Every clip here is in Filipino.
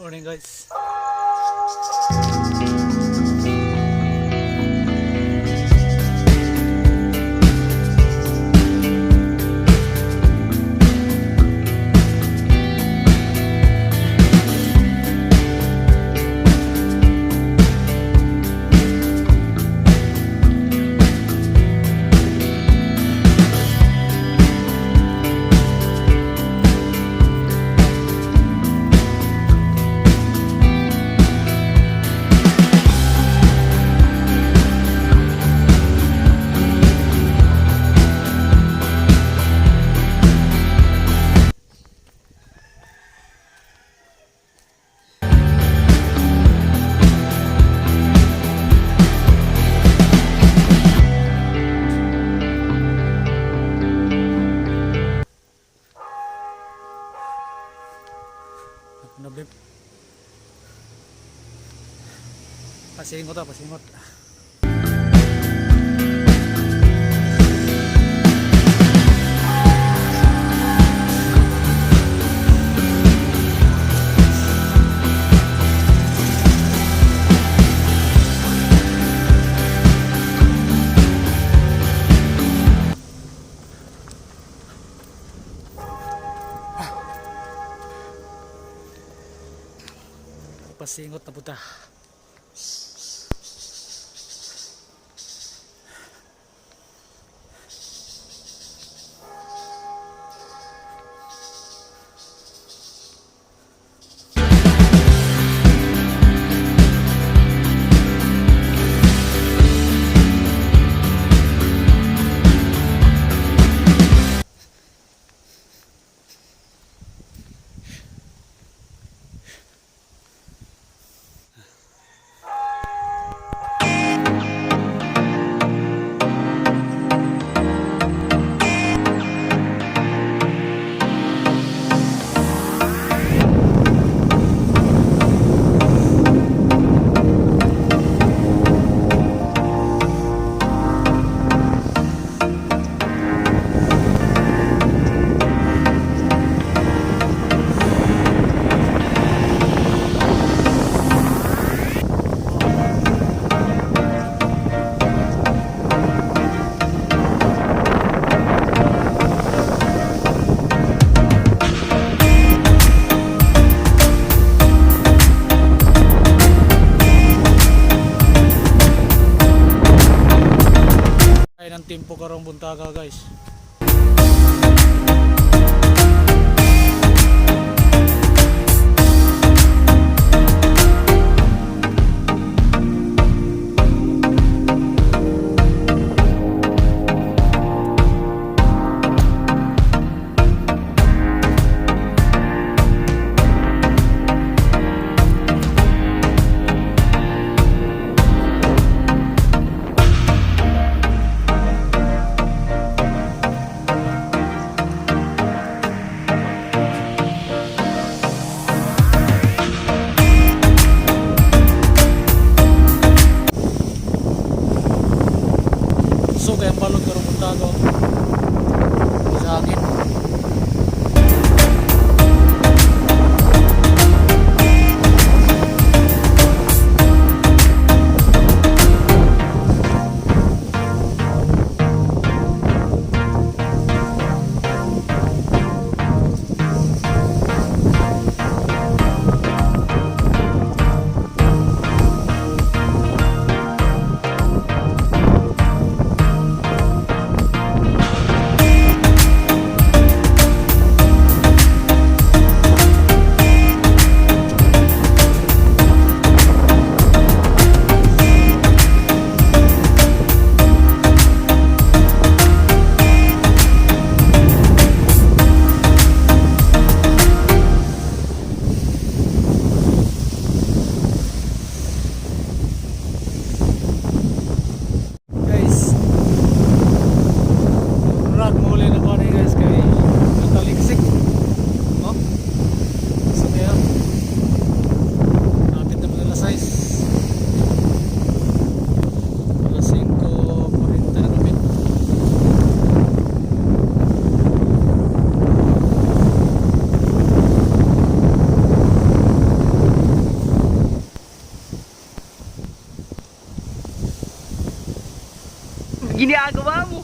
Morning guys. Pasingot ah, pasingot. Pasingot na puta. Ay ng tempo karong buntaga guys. tago sa hangin. Ginagawa mo?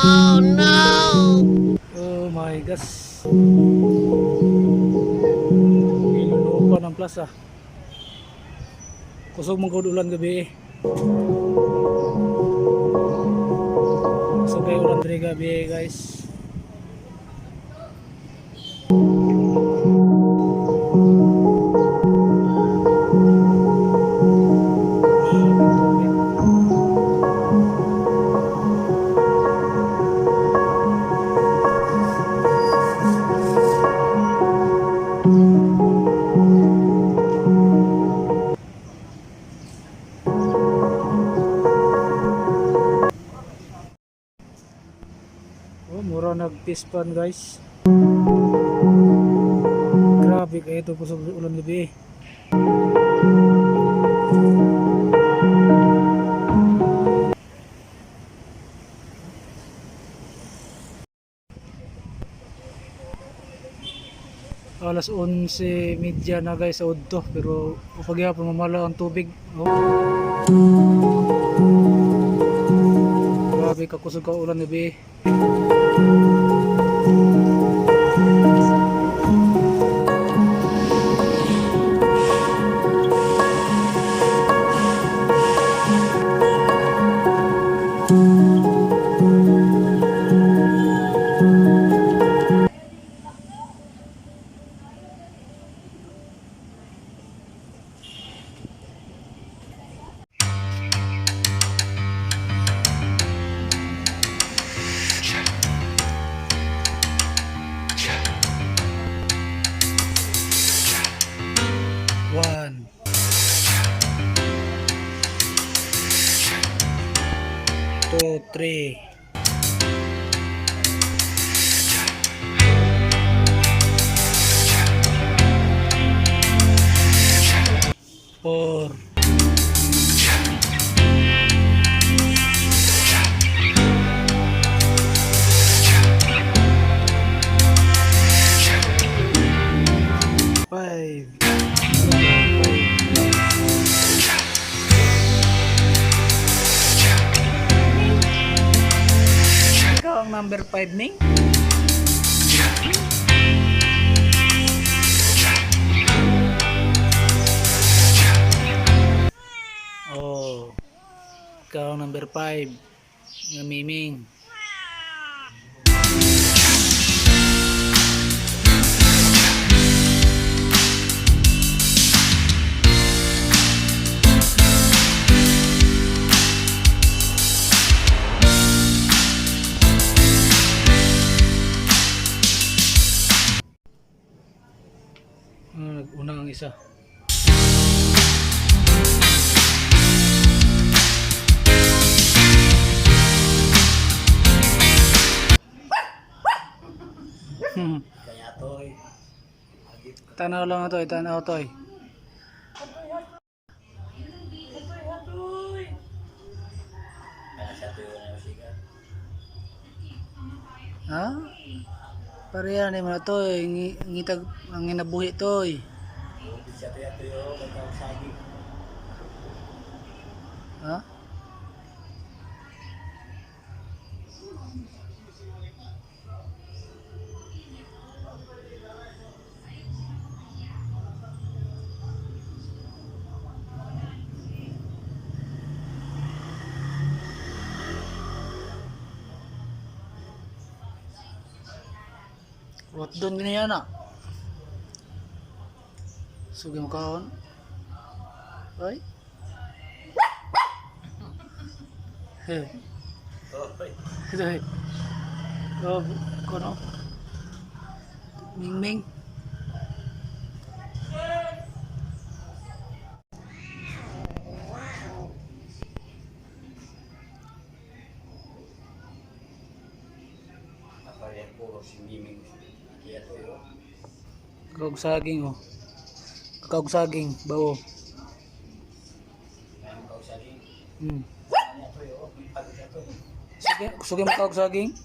Oh no! Oh my gosh. Ilulupa ng plaza. Kusog mong ulan gabi. Kusog kayo ulan dari gabi guys. Oh, mura nagtispan guys. Grabe kayo ito po sa ulan gabi. Alas 11:30 na guys sa udto, pero pagyapon mamala ang tubig. Oh. Grabe kakusog ka ulan gabi. One, two, three. Four. 5 Ming? Oh, ikaw number 5 ng Miming. Nag-una ang isa. Kaya toy. Tanaw lang ito, tanaw to eh. Kaya siya toy na siya. Ha? Pareha ni mo na to eh. Ngitag ang inabuhi to eh. Hindi siya toy kaya sabi. Ha? What doon ganyan na? Sugi mo kahon? Ay? Hey. Toy. Ito eh. Oh, kono? Ming Ming. Aparyan po si Miming. Kaya toy. Kakag saging oh. Kakag saging, bao. Kaya mo kausap rin. Hmm. Kaya toy. Pagod siya toy. Sugi mo kakag saging?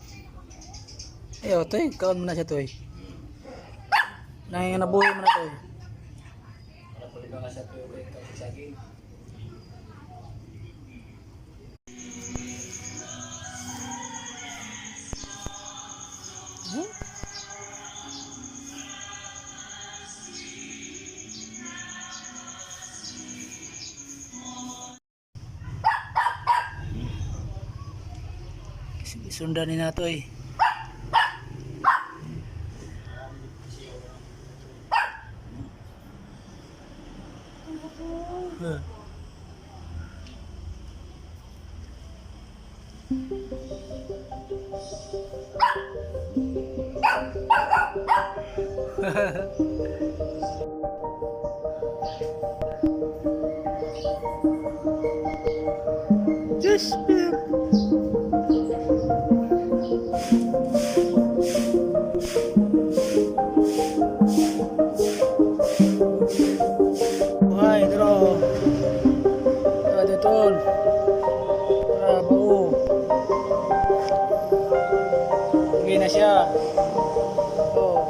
Ayaw to eh. Kaon mo na siya to eh. Nanging nabuhi mo na to eh. Wala po rin mga sa toy. Kaya kausagin. Huh? Sundanin na to eh. Huh. Just buhay, dito. Dito. Bau. Uwi na siya. Oh.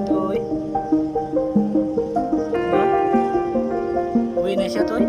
Toy. Diba? Uwi na siya, Toy.